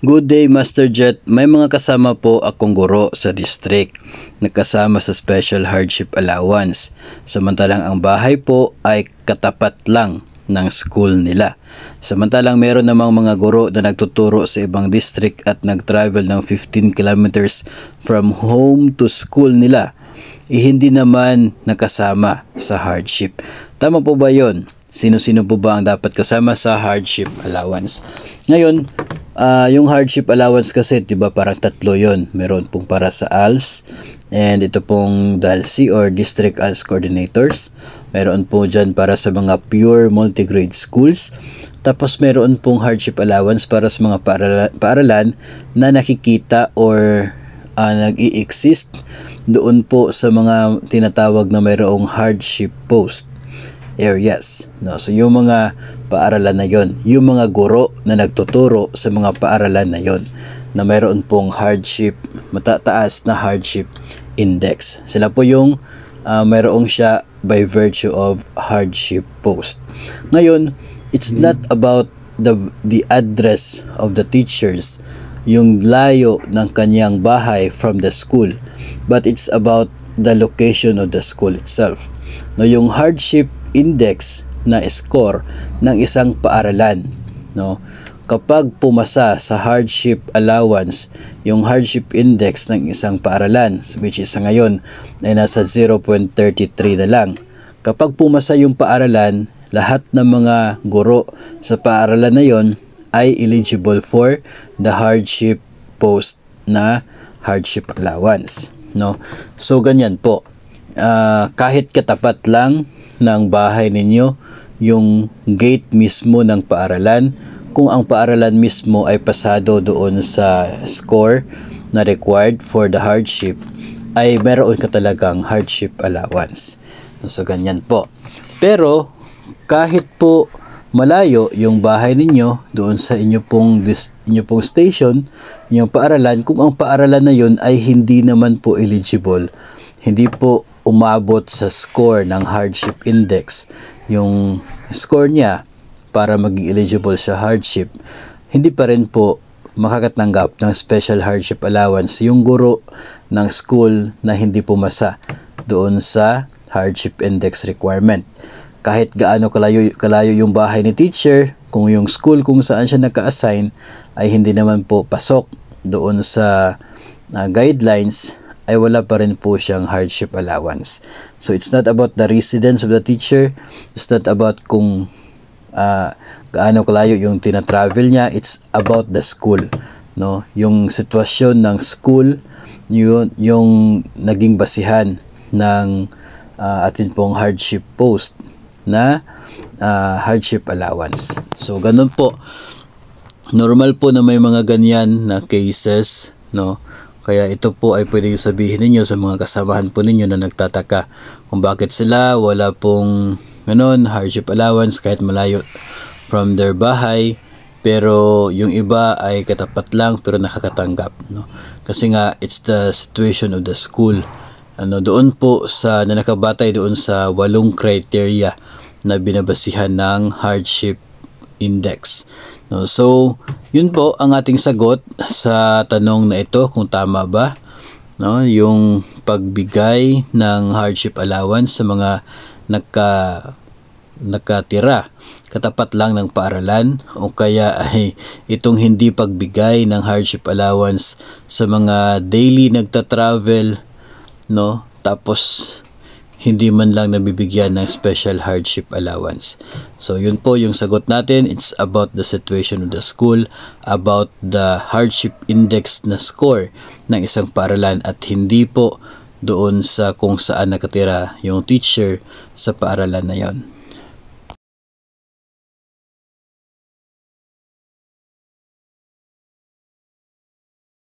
Good day, Master Jet. May mga kasama po akong guro sa district na kasama sa Special Hardship Allowance. Samantalang ang bahay po ay katapat lang ng school nila. Samantalang meron namang mga guro na nagtuturo sa ibang district at nag-travel ng 15 kilometers from home to school nila. Hindi naman nakasama sa hardship. Tama po ba yon? Sino-sino po ba ang dapat kasama sa hardship allowance? Ngayon, yung hardship allowance kasi, diba, parang tatlo yon. Meron pong para sa ALS, and ito pong DALC or District ALS Coordinators. Meron po dyan para sa mga pure multigrade schools. Tapos meron pong hardship allowance para sa mga paaralan na nakikita or nag-i-exist doon po sa mga tinatawag na mayroong hardship post areas. No? So yung mga paaralan na yon, yung mga guro na nagtuturo sa mga paaralan na yon na mayroon pong hardship, matataas na hardship index. Sila po yung mayroong siya by virtue of hardship post. Ngayon, it's not about the address of the teachers, yung layo ng kanyang bahay from the school, but it's about the location of the school itself. No, yung hardship index na score ng isang paaralan, no, kapag pumasa sa hardship allowance yung hardship index ng isang paaralan, which is sa ngayon ay nasa 0.33 na lang. Kapag pumasa yung paaralan, lahat ng mga guro sa paaralan na yon ay eligible for the hardship post na hardship allowance, no? So ganyan po, kahit katapat lang ng bahay ninyo yung gate mismo ng paaralan, kung ang paaralan mismo ay pasado doon sa score na required for the hardship, ay meron ka talagang hardship allowance. So ganyan po. Pero kahit po malayo yung bahay ninyo doon sa inyo pong station, inyong paaralan, kung ang paaralan na yun ay hindi naman po eligible, hindi po umabot sa score ng hardship index, yung score niya para maging eligible sa hardship, hindi pa rin po makakatanggap ng special hardship allowance yung guro ng school na hindi pumasa doon sa hardship index requirement. Kahit gaano kalayo yung bahay ni teacher, kung yung school kung saan siya naka-assign ay hindi naman po pasok doon sa guidelines, ay wala pa rin po siyang hardship allowance. So it's not about the residence of the teacher, it's not about kung gaano kalayo yung tina-travel niya, it's about the school, no? Yung sitwasyon ng school, yung naging basihan ng atin pong hardship post na hardship allowance. So ganun po, normal po na may mga ganyan na cases, no? Kaya ito po ay pwedeng sabihin ninyo sa mga kasamahan po ninyo na nagtataka kung bakit sila wala pong hardship allowance kahit malayo from their bahay, pero yung iba ay katapat lang pero nakakatanggap, no? Kasi nga it's the situation of the school. Doon po sa nakabatay doon sa 8 criteria na binabasihan ng hardship index, no? So yun po ang ating sagot sa tanong na ito, kung tama ba, no, yung pagbigay ng hardship allowance sa mga nakatira katapat lang ng paaralan, o kaya ay itong hindi pagbigay ng hardship allowance sa mga daily nagta-travel, no, tapos hindi man lang nabibigyan ng special hardship allowance. So yun po yung sagot natin. It's about the situation of the school, about the hardship index na score ng isang paaralan, at hindi po doon sa kung saan nakatira yung teacher sa paaralan na yon.